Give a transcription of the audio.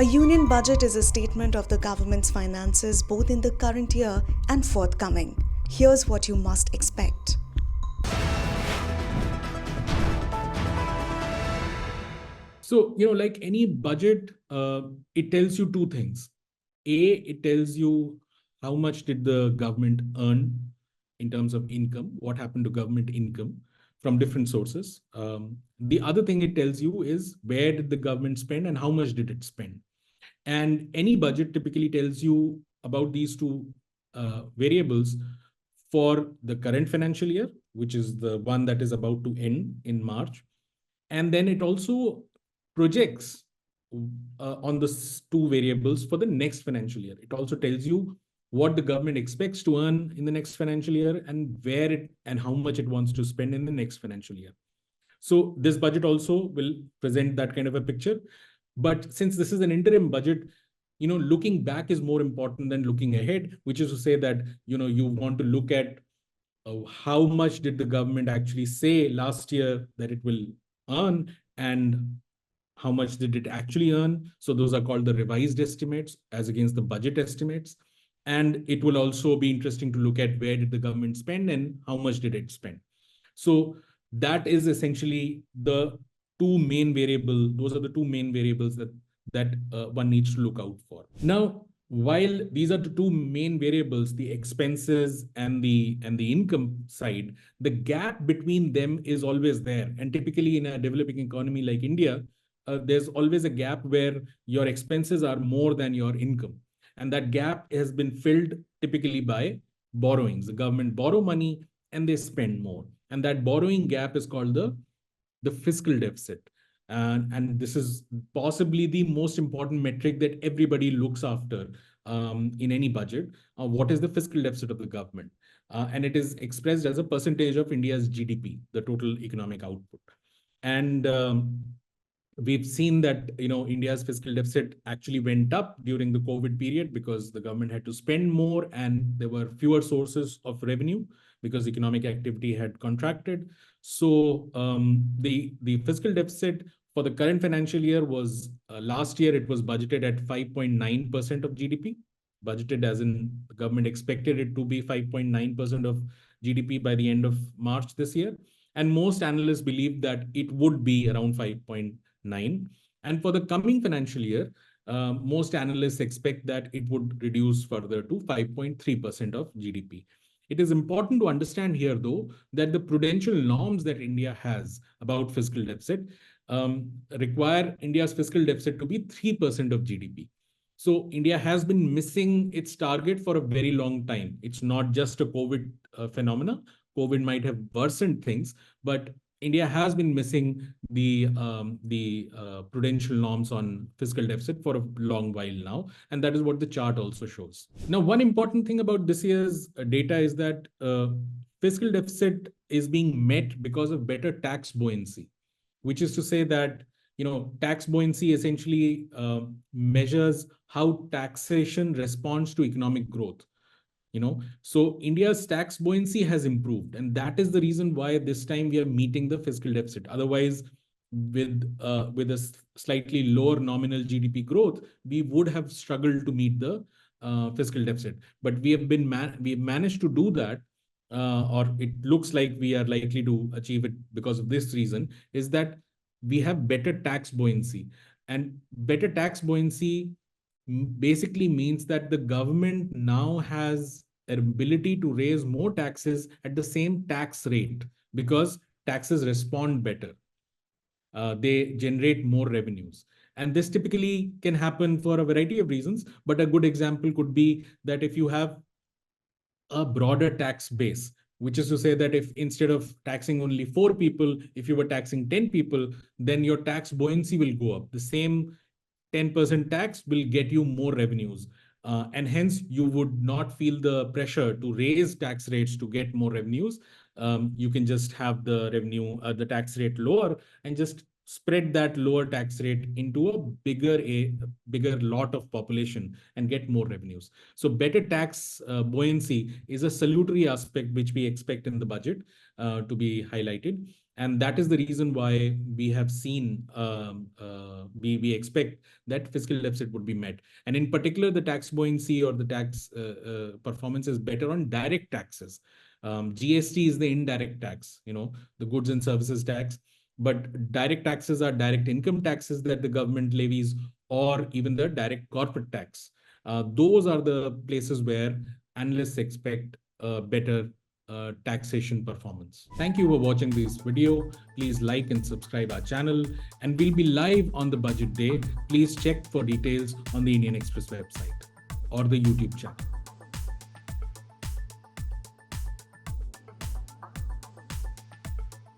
A union budget is a statement of the government's finances both in the current year and forthcoming. Here's what you must expect. So, like any budget, it tells you two things. A, it tells you how much did the government earn in terms of income, what happened to government income from different sources. The other thing it tells you is where did the government spend and how much did it spend. And any budget typically tells you about these two variables for the current financial year, which is the one that is about to end in March. And then it also projects on the two variables for the next financial year. It also tells you what the government expects to earn in the next financial year and where it and how much it wants to spend in the next financial year. So this budget also will present that kind of a picture. But since this is an interim budget, looking back is more important than looking ahead, which is to say that, you want to look at how much did the government actually say last year that it will earn and how much did it actually earn. So those are called the revised estimates as against the budget estimates. And it will also be interesting to look at where did the government spend and how much did it spend. So that is essentially the two main variables. Those are the two main variables that one needs to look out for. Now, while these are the two main variables, the expenses and the income side, the gap between them is always there. And typically in a developing economy like India, there's always a gap where your expenses are more than your income. And that gap has been filled typically by borrowings. The government borrow money and they spend more. And that borrowing gap is called the fiscal deficit. And this is possibly the most important metric that everybody looks after in any budget. What is the fiscal deficit of the government? And it is expressed as a percentage of India's GDP, the total economic output. And we've seen that India's fiscal deficit actually went up during the COVID period because the government had to spend more and there were fewer sources of revenue because economic activity had contracted. So the fiscal deficit for the current financial year was last year it was budgeted at 5.9% of GDP. Budgeted as in the government expected it to be 5.9% of GDP by the end of March this year. And most analysts believe that it would be around 5.9. And for the coming financial year, most analysts expect that it would reduce further to 5.3% of GDP. It is important to understand here, though, that the prudential norms that India has about fiscal deficit require India's fiscal deficit to be 3% of GDP. So India has been missing its target for a very long time. It's not just a COVID phenomena. COVID might have worsened things, but India has been missing the prudential norms on fiscal deficit for a long while now, and that is what the chart also shows. Now, one important thing about this year's data is that fiscal deficit is being met because of better tax buoyancy, which is to say that tax buoyancy essentially measures how taxation responds to economic growth. So India's tax buoyancy has improved, and that is the reason why this time we are meeting the fiscal deficit. Otherwise, with a slightly lower nominal GDP growth, we would have struggled to meet the fiscal deficit. But we have managed to do that, or it looks like we are likely to achieve it because of this reason, is that we have better tax buoyancy. And better tax buoyancy basically means that the government now has an ability to raise more taxes at the same tax rate because taxes respond better. They generate more revenues. And this typically can happen for a variety of reasons. But a good example could be that if you have a broader tax base, which is to say that if instead of taxing only 4 people, if you were taxing 10 people, then your tax buoyancy will go up. The same 10% tax will get you more revenues. And hence, you would not feel the pressure to raise tax rates to get more revenues. You can just have the tax rate lower and just spread that lower tax rate into a bigger lot of population and get more revenues. So better tax buoyancy is a salutary aspect which we expect in the budget to be highlighted. And that is the reason why we have seen, we expect that fiscal deficit would be met. And in particular, the tax buoyancy or the tax performance is better on direct taxes. GST is the indirect tax, the goods and services tax. But direct taxes are direct income taxes that the government levies, or even the direct corporate tax. Those are the places where analysts expect better taxation performance. Thank you for watching this video. Please like and subscribe our channel, and we'll be live on the budget day. Please check for details on the Indian Express website or the YouTube channel.